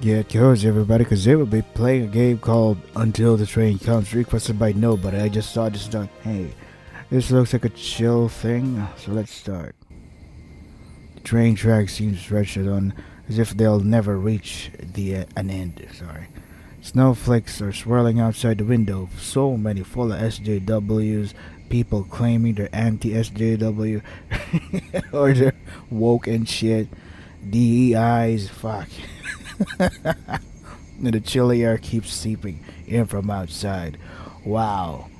Get cozy, everybody, because they will be playing a game called Until the Train Comes, requested by nobody. I just saw this done. Hey, this looks like a chill thing, so let's start. The train track seems stretched on as if they'll never reach an end. Sorry. Snowflakes are swirling outside the window. So many full of SJWs. People claiming they're anti-SJW or they're woke and shit. DEIs, fuck. And the chilly air keeps seeping in from outside. Wow.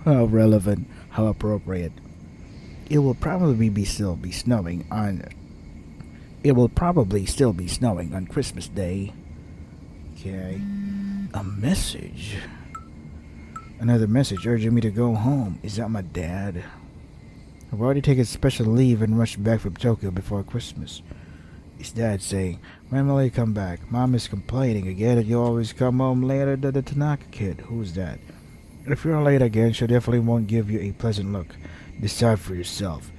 How relevant, how appropriate. It will probably still be snowing on Christmas Day. Okay. A message. Another message urging me to go home. Is that my dad? I've already taken special leave and rushed back from Tokyo before Christmas. His dad saying, "When will you come back? Mom is complaining again that you always come home later than the Tanaka kid." Who's that? If you're late again, she definitely won't give you a pleasant look. Decide for yourself.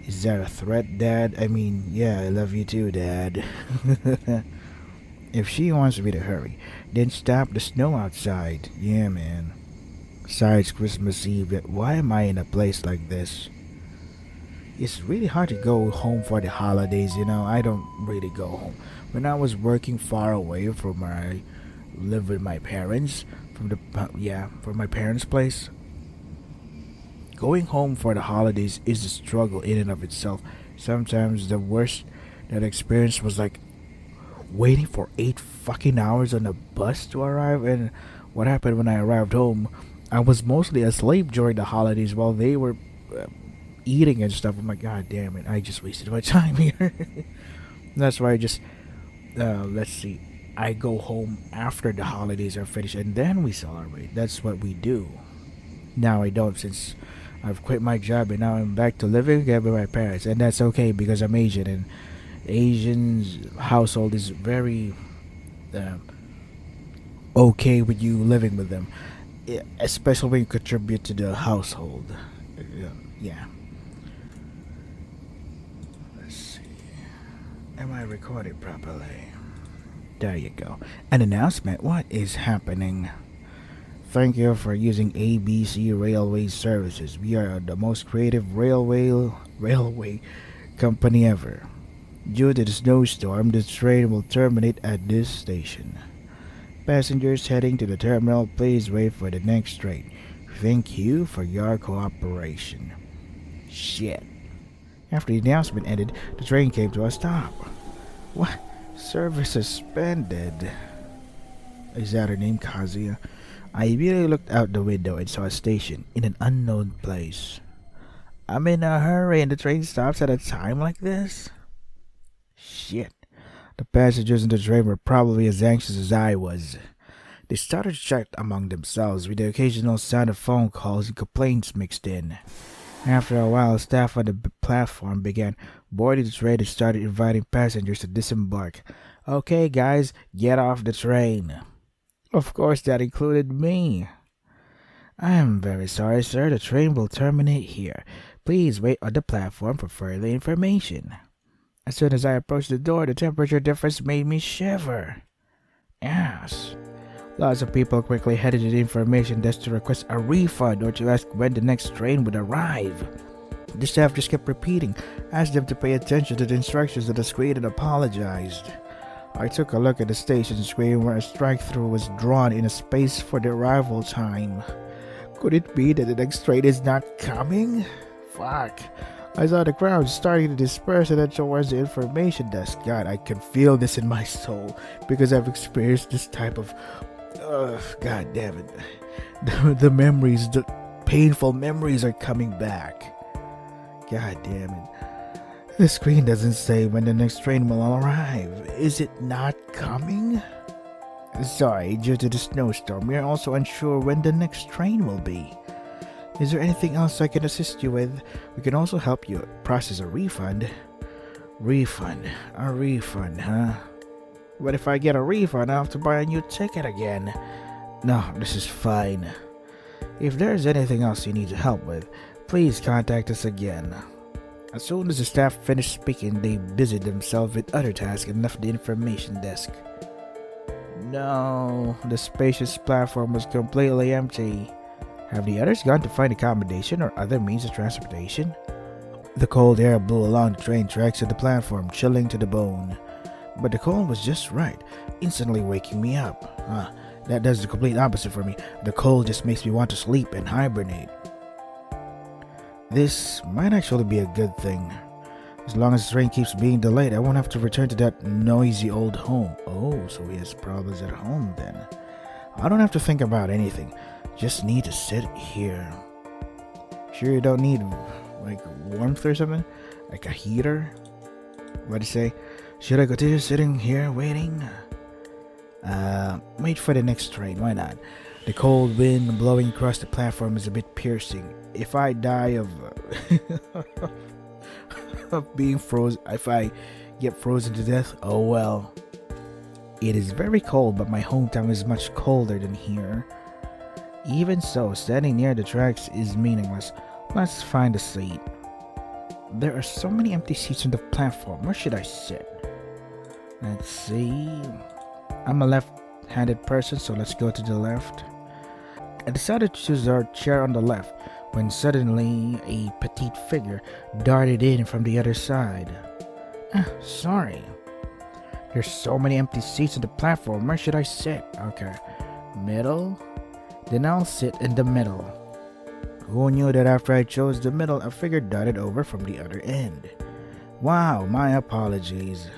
Is that a threat, Dad? I mean, yeah, I love you too, Dad. If she wants me to hurry, then stop the snow outside. Yeah, man. Besides Christmas Eve, why am I in a place like this? It's really hard to go home for the holidays, I don't really go home. When I was working far away from where I live with my parents, from my parents' place, going home for the holidays is a struggle in and of itself. Sometimes the worst that experience was like waiting for 8 fucking hours on a bus to arrive. And what happened when I arrived home, I was mostly asleep during the holidays while they were eating and stuff. I'm like, God damn it, I just wasted my time here. That's why let's see, I go home after the holidays are finished and then we celebrate. That's what we do. Now I don't, since I've quit my job and now I'm back to living again with my parents, and that's okay because I'm Asian, and Asian's household is very okay with you living with them, especially when you contribute to the household. Yeah. Let's see. Am I recording properly? There you go. An announcement. What is happening? Thank you for using ABC Railway Services. We are the most creative railway company ever. Due to the snowstorm, the train will terminate at this station. Passengers heading to the terminal, please wait for the next train. Thank you for your cooperation. Shit. After the announcement ended, the train came to a stop. What? Service suspended. Is that her name, Kazuya? I immediately looked out the window and saw a station in an unknown place. I'm in a hurry and the train stops at a time like this? Shit. The passengers in the train were probably as anxious as I was. They started to chat among themselves with the occasional sound of phone calls and complaints mixed in. After a while, staff on the platform began boarding the train and started inviting passengers to disembark. Okay, guys, get off the train. Of course, that included me. I am very sorry, sir. The train will terminate here. Please wait on the platform for further information. As soon as I approached the door, the temperature difference made me shiver. Yes. Lots of people quickly headed to the information desk to request a refund or to ask when the next train would arrive. The staff just kept repeating, asked them to pay attention to the instructions on the screen, and apologized. I took a look at the station screen where a strike-through was drawn in a space for the arrival time. Could it be that the next train is not coming? Fuck. I saw the crowd starting to disperse and then towards the information desk. God, I can feel this in my soul because I've experienced this type of... God damn it. The painful memories are coming back. God damn it. The screen doesn't say when the next train will arrive. Is it not coming? Sorry, due to the snowstorm, we are also unsure when the next train will be. Is there anything else I can assist you with? We can also help you process a refund. Refund? A refund, huh? What if I get a refund? I'll have to buy a new ticket again. No, this is fine. If there's anything else you need help with, please contact us again. As soon as the staff finished speaking, they busied themselves with other tasks and left the information desk. No, the spacious platform was completely empty. Have the others gone to find accommodation or other means of transportation? The cold air blew along the train tracks to the platform, chilling to the bone. But the cold was just right, instantly waking me up. That does the complete opposite for me. The cold just makes me want to sleep and hibernate. This might actually be a good thing. As long as the train keeps being delayed, I won't have to return to that noisy old home. Oh, so he has problems at home then. I don't have to think about anything. Just need to sit here. Sure you don't need, like, warmth or something? Like a heater? What do you say? Should I continue sitting here waiting? Wait for the next train. Why not? The cold wind blowing across the platform is a bit piercing. If I die of of being frozen, if I get frozen to death, oh well. It is very cold, but my hometown is much colder than here. Even so, standing near the tracks is meaningless. Let's find a seat. There are so many empty seats on the platform. Where should I sit? Let's see. I'm a left-handed person, so let's go to the left. I decided to choose our chair on the left, when suddenly a petite figure darted in from the other side. Sorry. There's so many empty seats on the platform. Where should I sit? Okay. Middle? Then I'll sit in the middle. Who knew that after I chose the middle, a figure darted over from the other end? Wow, my apologies.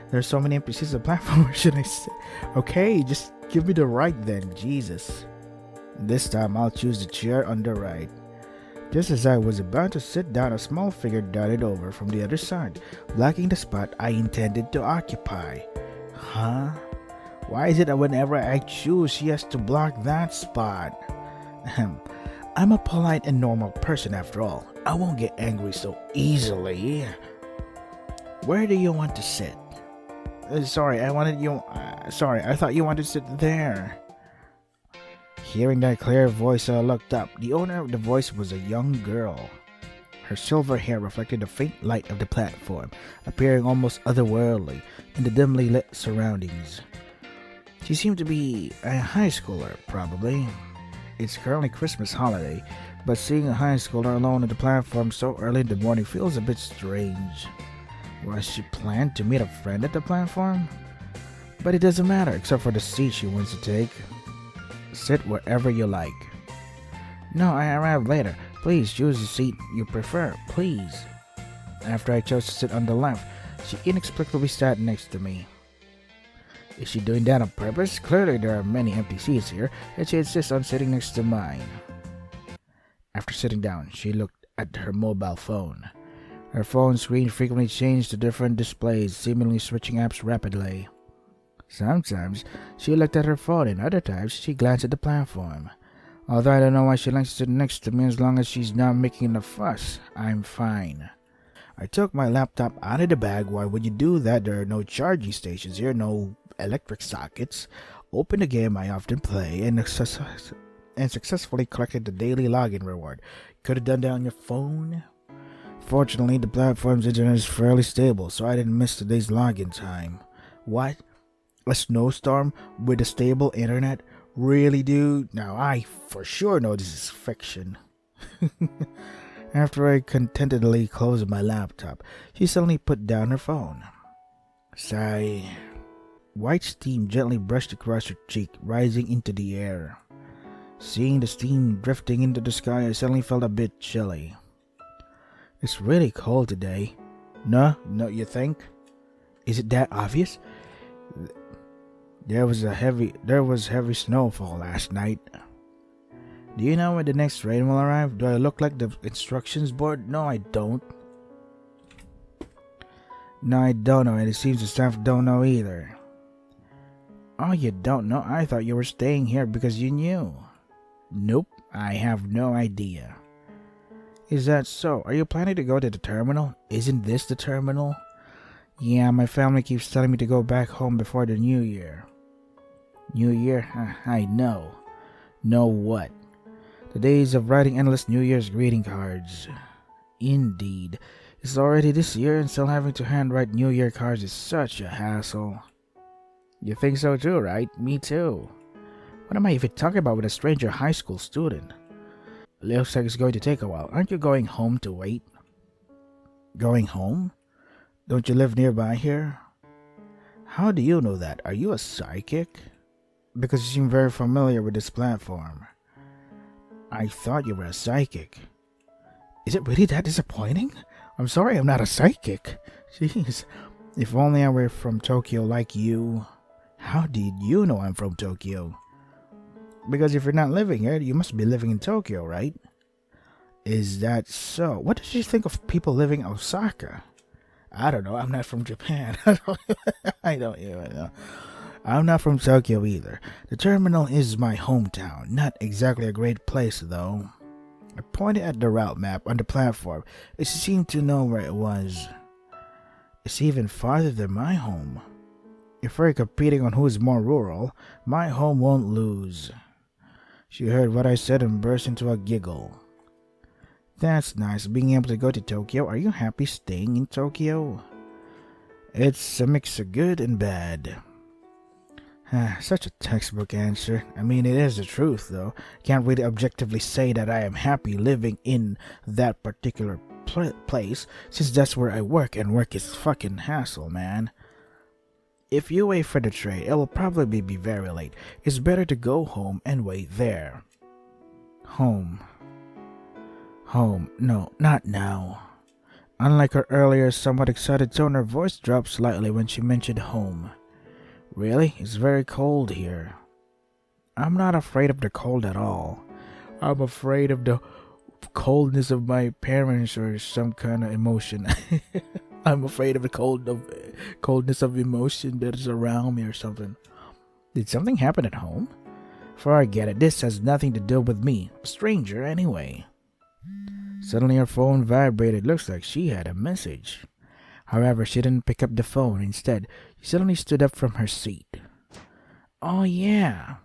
There's so many empty seats on the platform. Where should I sit? Okay, just give me the right then. Jesus. This time I'll choose the chair on the right. Just as I was about to sit down, a small figure darted over from the other side, blocking the spot I intended to occupy. Huh? Why is it that whenever I choose, she has to block that spot? I'm a polite and normal person after all. I won't get angry so easily. Where do you want to sit? Sorry, I thought you wanted to sit there. Hearing that clear voice, I looked up. The owner of the voice was a young girl. Her silver hair reflected the faint light of the platform, appearing almost otherworldly in the dimly lit surroundings. She seemed to be a high schooler, probably. It's currently Christmas holiday, but seeing a high schooler alone on the platform so early in the morning feels a bit strange. Was she planned to meet a friend at the platform? But it doesn't matter, except for the seat she wants to take. Sit wherever you like. No, I arrived later. Please choose the seat you prefer, please. After I chose to sit on the left, she inexplicably sat next to me. Is she doing that on purpose? Clearly there are many empty seats here, and she insists on sitting next to mine. After sitting down, she looked at her mobile phone. Her phone screen frequently changed to different displays, seemingly switching apps rapidly. Sometimes she looked at her phone, and other times she glanced at the platform. Although I don't know why she likes to sit next to me, as long as she's not making a fuss, I'm fine. I took my laptop out of the bag. Why would you do that? There are no charging stations here, no electric sockets. Opened the game I often play and successfully collected the daily login reward. Could have done that on your phone. Fortunately, the platform's internet is fairly stable, so I didn't miss today's login time. What? A snowstorm with a stable internet? Really, dude? Now I for sure know this is fiction. After I contentedly closed my laptop, she suddenly put down her phone. Sigh. White steam gently brushed across her cheek, rising into the air. Seeing the steam drifting into the sky, I suddenly felt a bit chilly. It's really cold today. No, you think? Is it that obvious? There was heavy snowfall last night. Do you know when the next train will arrive? Do I look like the instructions board? No, I don't. No, I don't know, and it seems the staff don't know either. Oh, you don't know? I thought you were staying here because you knew. Nope, I have no idea. Is that so? Are you planning to go to the terminal? Isn't this the terminal? Yeah, my family keeps telling me to go back home before the New Year. New Year? I know. Know what? The days of writing endless New Year's greeting cards. Indeed. It's already this year and still having to handwrite New Year cards is such a hassle. You think so too, right? Me too. What am I even talking about with a stranger high school student? Looks like it's going to take a while. Aren't you going home to wait? Going home? Don't you live nearby here? How do you know that? Are you a psychic? Because you seem very familiar with this platform. I thought you were a psychic. Is it really that disappointing? I'm sorry I'm not a psychic. Jeez. If only I were from Tokyo like you. How did you know I'm from Tokyo? Because if you're not living here, you must be living in Tokyo, right? Is that so? What did you think of people living in Osaka? I don't know. I'm not from Japan. I don't even know. I'm not from Tokyo either. The terminal is my hometown. Not exactly a great place, though. I pointed at the route map on the platform. It seemed to know where it was. It's even farther than my home. If we're competing on who's more rural, my home won't lose. She heard what I said and burst into a giggle. That's nice, being able to go to Tokyo. Are you happy staying in Tokyo? It's a mix of good and bad. Such a textbook answer. I mean, it is the truth, though. Can't really objectively say that I am happy living in that particular place, since that's where I work, and work is fucking hassle, man. If you wait for the train, it will probably be very late. It's better to go home and wait there. Home. No, not now. Unlike her earlier somewhat excited tone, her voice dropped slightly when she mentioned home. Really? It's very cold here. I'm not afraid of the cold at all. I'm afraid of the coldness of my parents or some kind of emotion. I'm afraid of the coldness of emotion that is around me or something. Did something happen at home? Forget it. This has nothing to do with me. A stranger anyway. Suddenly her phone vibrated. Looks like she had a message. However, she didn't pick up the phone. Instead, she suddenly stood up from her seat. Oh yeah.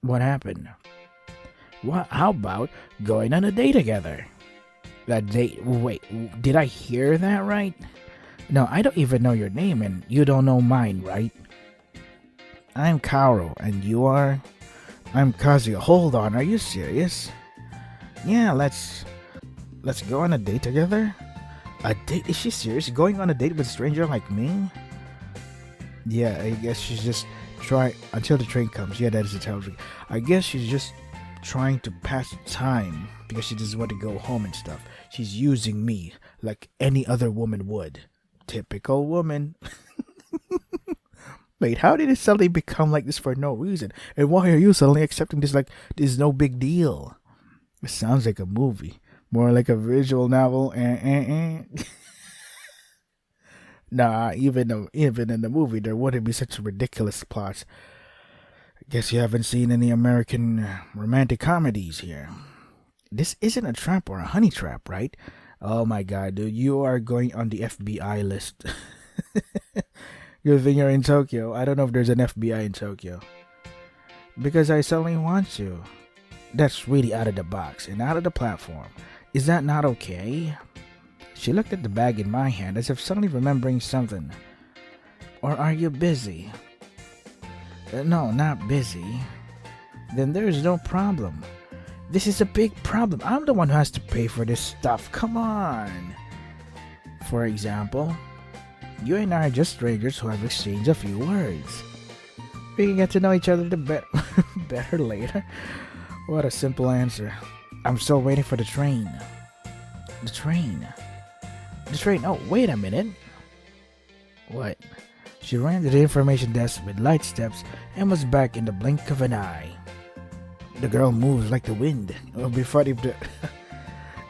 What happened? How about going on a date together? A date? Wait, did I hear that right? No, I don't even know your name, and you don't know mine, right? I'm Kaoru, and you are? I'm Kazuya. Hold on, are you serious? Yeah, let's go on a date together? A date? Is she serious? Going on a date with a stranger like me? Yeah, I guess she's just trying until the train comes. Yeah, that is the television. I guess she's just trying to pass the time because she doesn't want to go home and stuff. She's using me like any other woman would. Typical woman. Wait, how did it suddenly become like this for no reason? And why are you suddenly accepting this like this is no big deal? It sounds like a movie. More like a visual novel. Nah, even in the movie, there wouldn't be such ridiculous plots. I guess you haven't seen any American romantic comedies here. This isn't a trap or a honey trap, right? Oh my god, dude, you are going on the FBI list. Good thing you're in Tokyo. I don't know if there's an FBI in Tokyo. Because I suddenly want you. That's really out of the box and out of the platform. Is that not okay? She looked at the bag in my hand as if suddenly remembering something. Or are you busy? No, not busy. Then there's no problem. This is a big problem. I'm the one who has to pay for this stuff. Come on. For example, you and I are just strangers who have exchanged a few words. We can get to know each other better later. What a simple answer. I'm still waiting for the train. The train. Oh, wait a minute. What? She ran to the information desk with light steps and was back in the blink of an eye. The girl moves like the wind. It would be funny if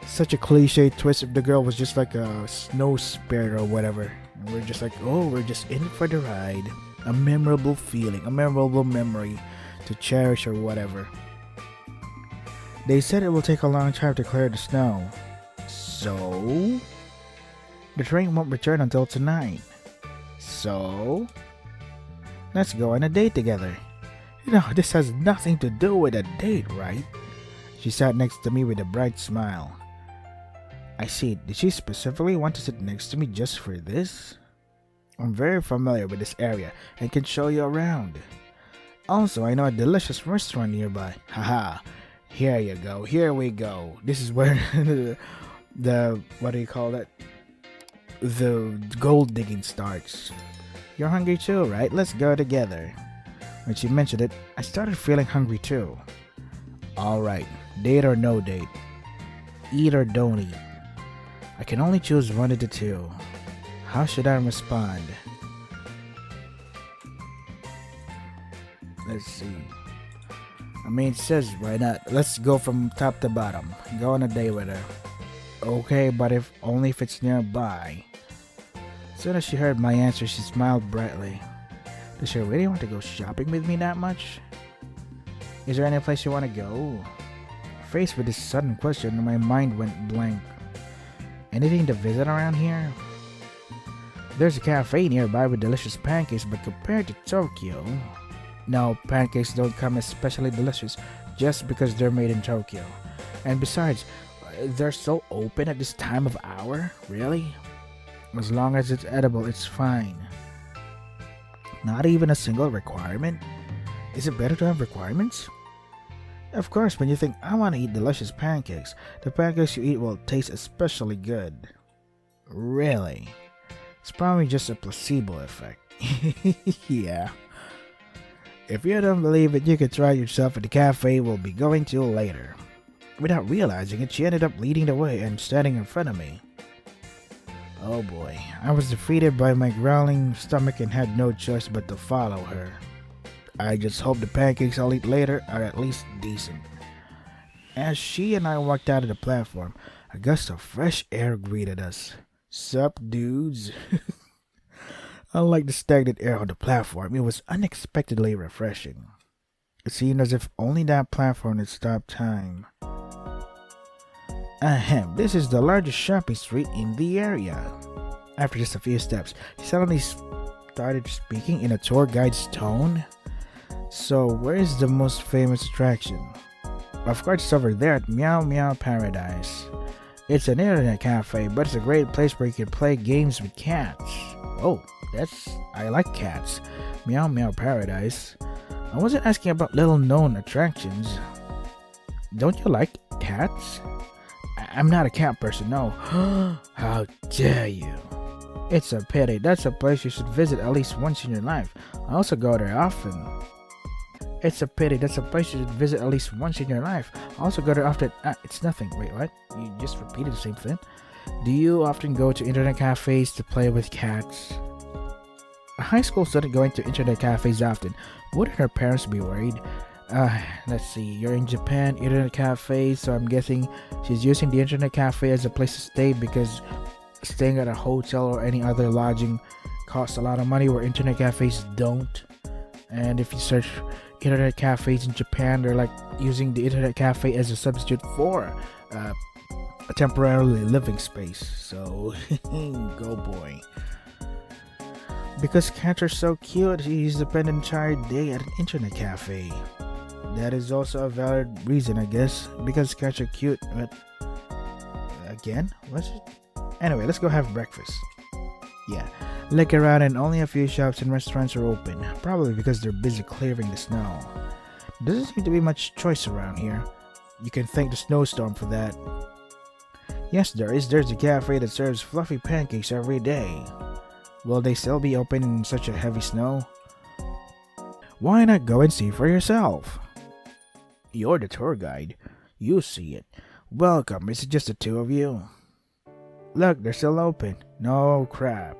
such a cliche twist if the girl was just like a snow spirit or whatever. And we're just like, oh, we're just in for the ride. A memorable feeling, a memorable memory to cherish or whatever. They said it will take a long time to clear the snow. So? The train won't return until tonight. So? Let's go on a date together. You know, this has nothing to do with a date, right? She sat next to me with a bright smile. I see. Did she specifically want to sit next to me just for this? I'm very familiar with this area and can show you around. Also, I know a delicious restaurant nearby. Haha. Here you go. Here we go. This is where the what do you call that? The gold digging starts. You're hungry too, right? Let's go together. When she mentioned it, I started feeling hungry too. Alright, date or no date. Eat or don't eat. I can only choose one of the two. How should I respond? Let's see. I mean, it says why not? Let's go from top to bottom. Go on a date with her. Okay, but only if it's nearby. As soon as she heard my answer, she smiled brightly. Does she really want to go shopping with me that much? Is there any place you want to go? Faced with this sudden question, my mind went blank. Anything to visit around here? There's a cafe nearby with delicious pancakes, but compared to Tokyo... No, pancakes don't come especially delicious just because they're made in Tokyo. And besides, they're so open at this time of hour? Really? As long as it's edible, it's fine. Not even a single requirement? Is it better to have requirements? Of course, when you think, I want to eat delicious pancakes, the pancakes you eat will taste especially good. Really? It's probably just a placebo effect. Yeah. If you don't believe it, you can try yourself at the cafe we'll be going to later. Without realizing it, she ended up leading the way and standing in front of me. Oh boy, I was defeated by my growling stomach and had no choice but to follow her. I just hope the pancakes I'll eat later are at least decent. As she and I walked out of the platform, a gust of fresh air greeted us. Sup, dudes? Unlike the stagnant air on the platform, it was unexpectedly refreshing. It seemed as if only that platform had stopped time. Ahem, this is the largest shopping street in the area. After just a few steps, she suddenly started speaking in a tour guide's tone. So, where is the most famous attraction? Of course, it's over there at Meow Meow Paradise. It's an internet cafe, but it's a great place where you can play games with cats. Oh, I like cats. Meow Meow Paradise. I wasn't asking about little known attractions. Don't you like cats? I'm not a cat person, no. How dare you? It's a pity. That's a place you should visit at least once in your life. I also go there often. It's a pity. That's a place you should visit at least once in your life. I also go there often. It's nothing. Wait, what? You just repeated the same thing? Do you often go to internet cafes to play with cats? A high school student going to internet cafes often. Wouldn't her parents be worried? Let's see. You're in Japan, internet cafe, so I'm guessing she's using the internet cafe as a place to stay because staying at a hotel or any other lodging costs a lot of money where internet cafes don't. And if you search internet cafes in Japan, they're like using the internet cafe as a substitute for a temporarily living space. So, go boy. Because cats are so cute, he spent an entire day at an internet cafe. That is also a valid reason, I guess, because cats are cute. But again, what's it? Anyway, let's go have breakfast. Yeah, look around and only a few shops and restaurants are open, probably because they're busy clearing the snow. There doesn't seem to be much choice around here. You can thank the snowstorm for that. Yes, there is. There's a cafe that serves fluffy pancakes every day. Will they still be open in such a heavy snow? Why not go and see for yourself? You're the tour guide. You see it. Welcome. Is it just the two of you? Look, they're still open. No crap.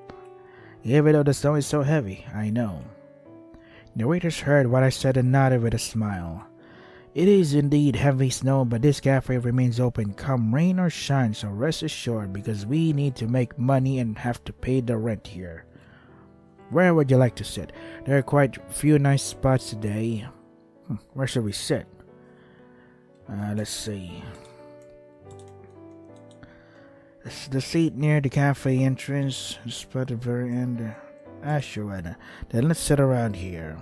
Even though the snow is so heavy, I know. The waiters heard what I said and nodded with a smile. It is indeed heavy snow, but this cafe remains open come rain or shine, so rest assured because we need to make money and have to pay the rent here. Where would you like to sit? There are quite a few nice spots today. Where should we sit? Let's see. The seat near the cafe entrance, spot at the very end. Sure, then let's sit around here.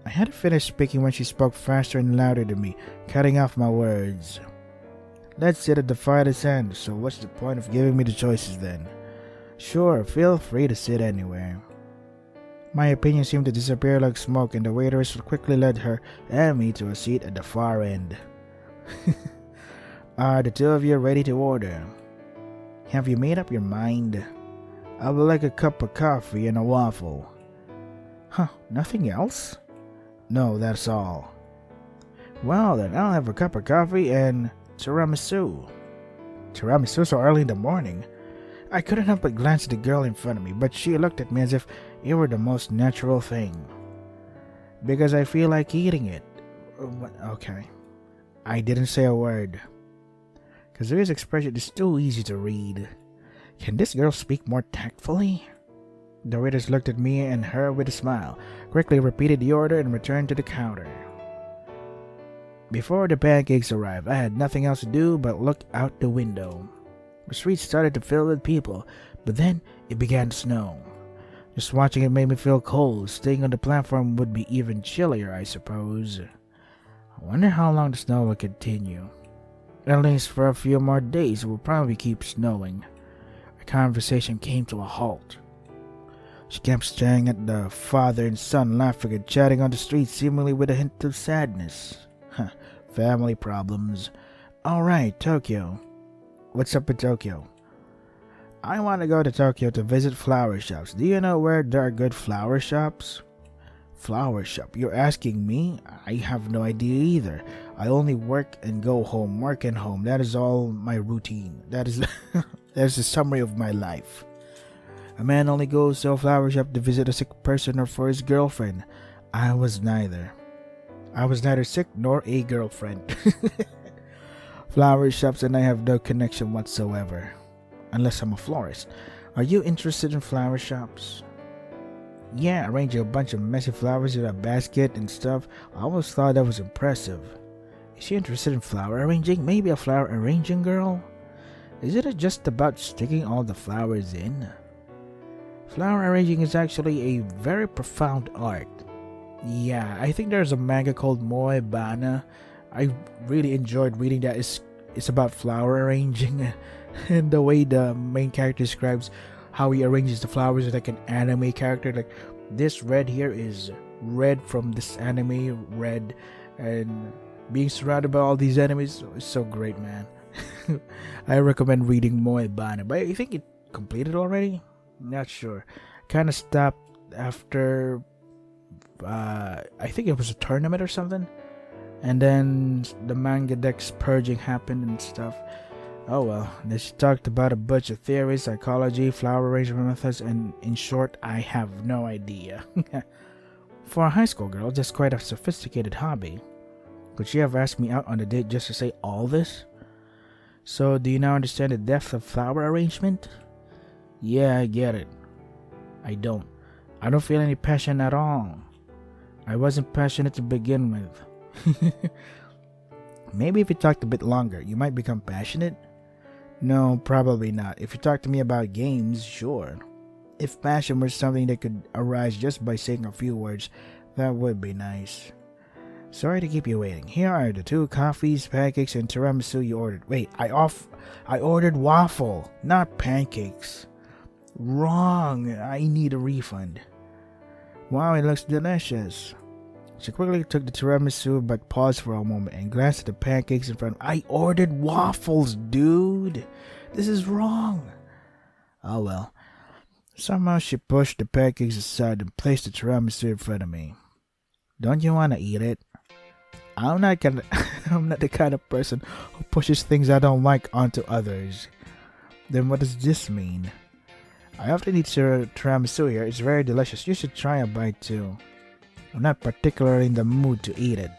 I hadn't finished speaking when she spoke faster and louder than me, cutting off my words. Let's sit at the farthest end, so what's the point of giving me the choices then? Sure, feel free to sit anywhere. My opinion seemed to disappear like smoke, and the waiters quickly led her and me to a seat at the far end. Are the two of you ready to order? Have you made up your mind? I would like a cup of coffee and a waffle. Huh, nothing else? No, that's all. Well, then I'll have a cup of coffee and tiramisu. Tiramisu so early in the morning? I couldn't help but glance at the girl in front of me, but she looked at me as if it were the most natural thing. Because I feel like eating it. Okay. I didn't say a word. Kazuya's expression is too easy to read. Can this girl speak more tactfully? The waiters looked at me and her with a smile, quickly repeated the order and returned to the counter. Before the pancakes arrived, I had nothing else to do but look out the window. The streets started to fill with people, but then it began to snow. Just watching it made me feel cold. Staying on the platform would be even chillier, I suppose. I wonder how long the snow will continue. At least for a few more days, it will probably keep snowing. Our conversation came to a halt. She kept staring at the father and son, laughing and chatting on the street, seemingly with a hint of sadness. Family problems. Alright, Tokyo. What's up with Tokyo? I want to go to Tokyo to visit flower shops. Do you know where there are good flower shops? Flower shop? You're asking me? I have no idea either. I only work and go home, work and home. That is all my routine. That is that's the summary of my life. A man only goes to a flower shop to visit a sick person or for his girlfriend. I was neither. I was neither sick nor a girlfriend. Flower shops and I have no connection whatsoever. Unless I'm a florist. Are you interested in flower shops? Yeah, arranging a bunch of messy flowers in a basket and stuff. I always thought that was impressive. Is she interested in flower arranging? Maybe a flower arranging girl? Is it just about sticking all the flowers in? Flower arranging is actually a very profound art. Yeah, I think there's a manga called Moe Bana. I really enjoyed reading that. It's about flower arranging and the way the main character describes how he arranges the flowers like an anime character. Like, this red here is red from this anime red, and being surrounded by all these enemies is so great, man. I recommend reading Moe Bana, but I think it completed already. Not sure. Kind of stopped after I think it was a tournament or something, and then the manga deck's purging happened and stuff. Oh well. Then she talked about a bunch of theories, psychology, flower arrangement methods, and in short, I have no idea. For a high school girl, that's quite a sophisticated hobby. Could she have asked me out on a date just to say all this? So, do you now understand the depth of flower arrangement? Yeah, I get it. I don't. I don't feel any passion at all. I wasn't passionate to begin with. Maybe if you talked a bit longer, you might become passionate? No, probably not. If you talk to me about games, sure. If passion were something that could arise just by saying a few words, that would be nice. Sorry to keep you waiting. Here are the 2 coffees, pancakes, and tiramisu you ordered. Wait, I ordered waffle, not pancakes. Wrong. I need a refund. Wow, it looks delicious. She quickly took the tiramisu but paused for a moment and glanced at the pancakes in front of her. I ordered waffles, dude. This is wrong. Oh well. Somehow she pushed the pancakes aside and placed the tiramisu in front of me. Don't you want to eat it? I'm not the kind of person who pushes things I don't like onto others. Then what does this mean? I often eat tiramisu here. It's very delicious. You should try a bite too. I'm not particularly in the mood to eat it.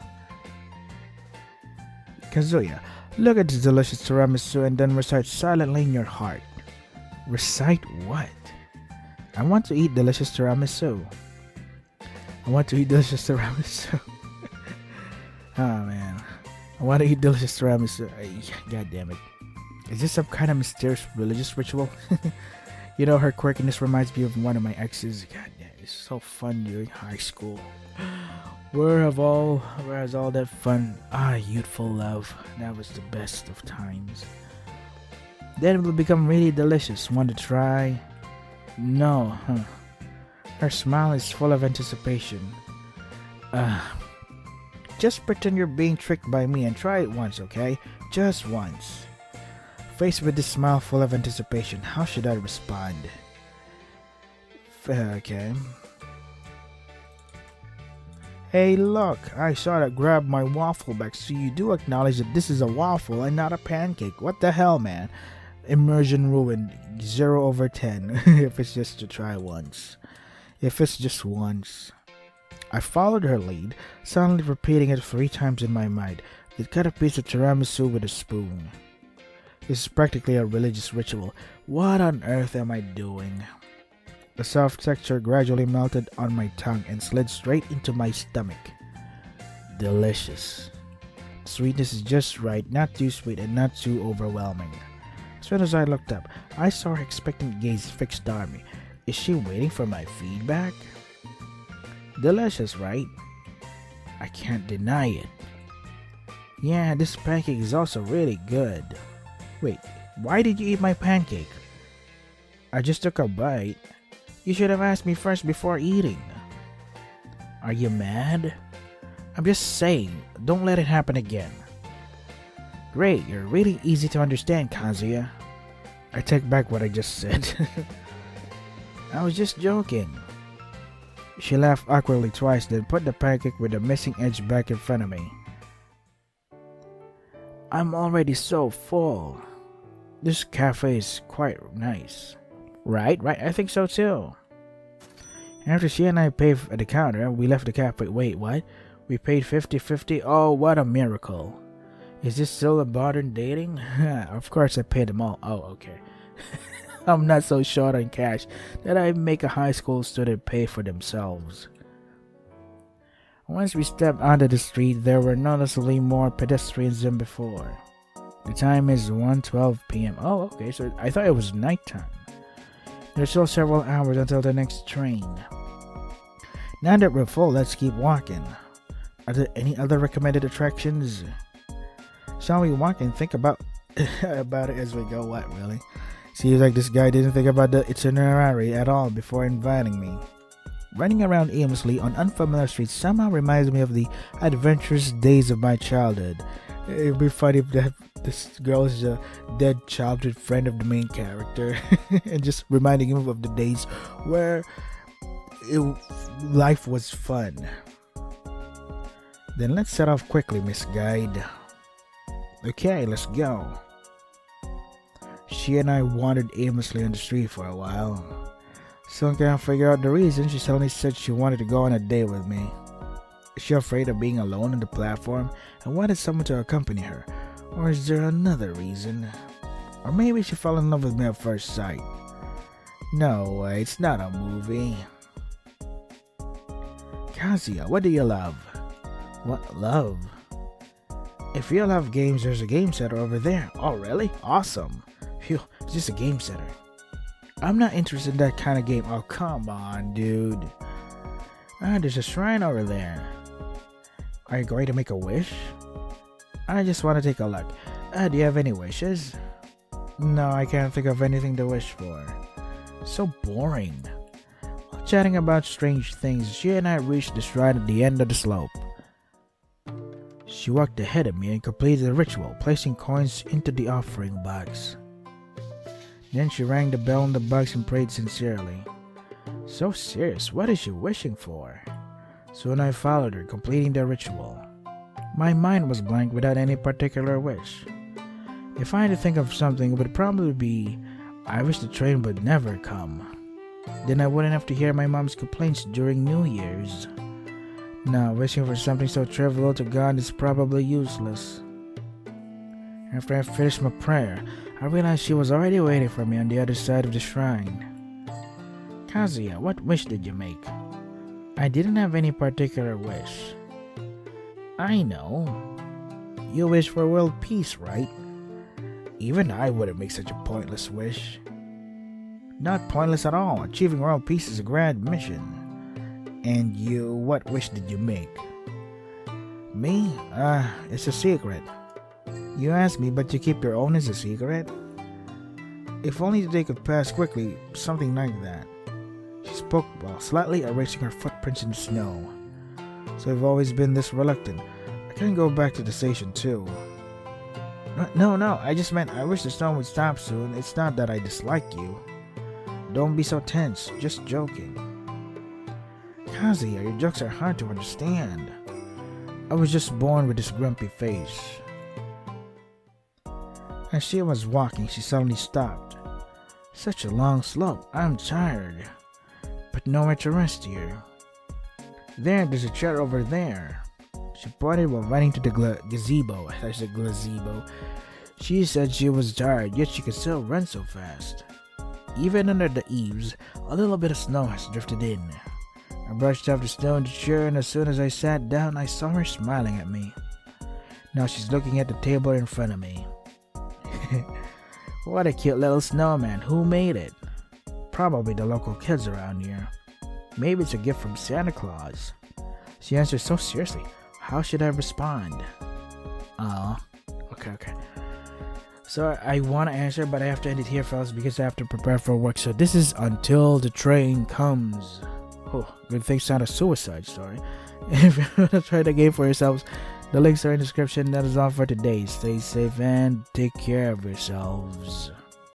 Kazuya, look at this delicious tiramisu and then recite silently in your heart. Recite what? I want to eat delicious tiramisu. I want to eat delicious tiramisu. Oh man. I want to eat delicious tiramisu. God damn it. Is this some kind of mysterious religious ritual? You know, her quirkiness reminds me of one of my exes. God damn, it's so fun during high school. Where has all that fun? Youthful love. That was the best of times. Then it will become really delicious. Want to try? No, huh? Her smile is full of anticipation. Just pretend you're being tricked by me and try it once, okay? Just once. Faced with this smile full of anticipation, how should I respond? Okay. Hey, look, I saw that grab my waffle back, so you do acknowledge that this is a waffle and not a pancake. What the hell, man? Immersion ruined. 0/10 if it's just to try once. If it's just once. I followed her lead, silently repeating it 3 times in my mind. Then cut a piece of tiramisu with a spoon. This is practically a religious ritual. What on earth am I doing? The soft texture gradually melted on my tongue and slid straight into my stomach. Delicious. Sweetness is just right, not too sweet and not too overwhelming. As soon as I looked up, I saw her expectant gaze fixed on me. Is she waiting for my feedback? Delicious, right? I can't deny it. Yeah, this pancake is also really good. Wait, why did you eat my pancake? I just took a bite. You should have asked me first before eating. Are you mad? I'm just saying, don't let it happen again. Great, you're really easy to understand, Kazuya. I take back what I just said. I was just joking. She laughed awkwardly twice, then put the pancake with the missing edge back in front of me. I'm already so full. This cafe is quite nice. Right, I think so too. After she and I paid at the counter, we left the cafe. Wait, what? We paid 50-50? Oh, what a miracle. Is this still a modern dating? Of course I paid them all. Oh, okay. I'm not so short on cash that I make a high school student pay for themselves. Once we stepped onto the street, there were noticeably more pedestrians than before. The time is 1:12 p.m. Oh, okay, so I thought it was nighttime. There's still several hours until the next train. Now that we're full, let's keep walking. Are there any other recommended attractions? Shall we walk and think about about it as we go? What, really? Seems like this guy didn't think about the itinerary at all before inviting me. Running around aimlessly on unfamiliar streets somehow reminds me of the adventurous days of my childhood. It'd be funny if this girl is a dead childhood friend of the main character and just reminding him of the days where life was fun. Then let's set off quickly, Miss Guide. Okay, let's go. She and I wandered aimlessly on the street for a while. Still can't figure out the reason. She suddenly said she wanted to go on a date with me. Is she afraid of being alone on the platform and wanted someone to accompany her? Or is there another reason? Or maybe she fell in love with me at first sight. No way, it's not a movie. Kazuya, what do you love? What love? If you love games, there's a game center over there. Oh, really? Awesome. Phew, it's just a game center. I'm not interested in that kind of game. Oh, come on, dude. There's a shrine over there. Are you going to make a wish? I just want to take a look. Do you have any wishes? No, I can't think of anything to wish for. So boring. While chatting about strange things, she and I reached the shrine at the end of the slope. She walked ahead of me and completed the ritual, placing coins into the offering box. Then she rang the bell on the box and prayed sincerely. So serious, what is she wishing for? Soon I followed her, completing the ritual. My mind was blank without any particular wish. If I had to think of something, it would probably be, I wish the train would never come. Then I wouldn't have to hear my mom's complaints during New Year's. Now, wishing for something so trivial to God is probably useless. After I finished my prayer, I realized she was already waiting for me on the other side of the shrine. Kazuya, what wish did you make? I didn't have any particular wish. I know. You wish for world peace, right? Even I wouldn't make such a pointless wish. Not pointless at all. Achieving world peace is a grand mission. And you, what wish did you make? Me? It's a secret. You asked me, but you keep your own as a secret? If only the day could pass quickly, something like that. She She spoke while slightly erasing her footprints in the snow. So you've always been this reluctant. I can't go back to the station too. No, I just meant I wish the snow would stop soon. It's not that I dislike you. Don't be so tense, just joking. Kazuya, your jokes are hard to understand. I was just born with this grumpy face. As she was walking, she suddenly stopped. Such a long slope, I'm tired. But nowhere to rest here. There's a chair over there. She pointed while running to the gazebo. I said gazebo. She said she was tired, yet she could still run so fast. Even under the eaves, a little bit of snow has drifted in. I brushed off the snow in the chair, and as soon as I sat down, I saw her smiling at me. Now she's looking at the table in front of me. What a cute little snowman. Who made it? Probably the local kids around here. Maybe it's a gift from Santa Claus. She answered so seriously. How should I respond? Okay. So I want to answer, but I have to end it here, fellas, because I have to prepare for work. So this is Until the Train Comes. Oh, good thing it's not a suicide story. If you want to try the game for yourselves, the links are in the description. That is all for today. Stay safe and take care of yourselves.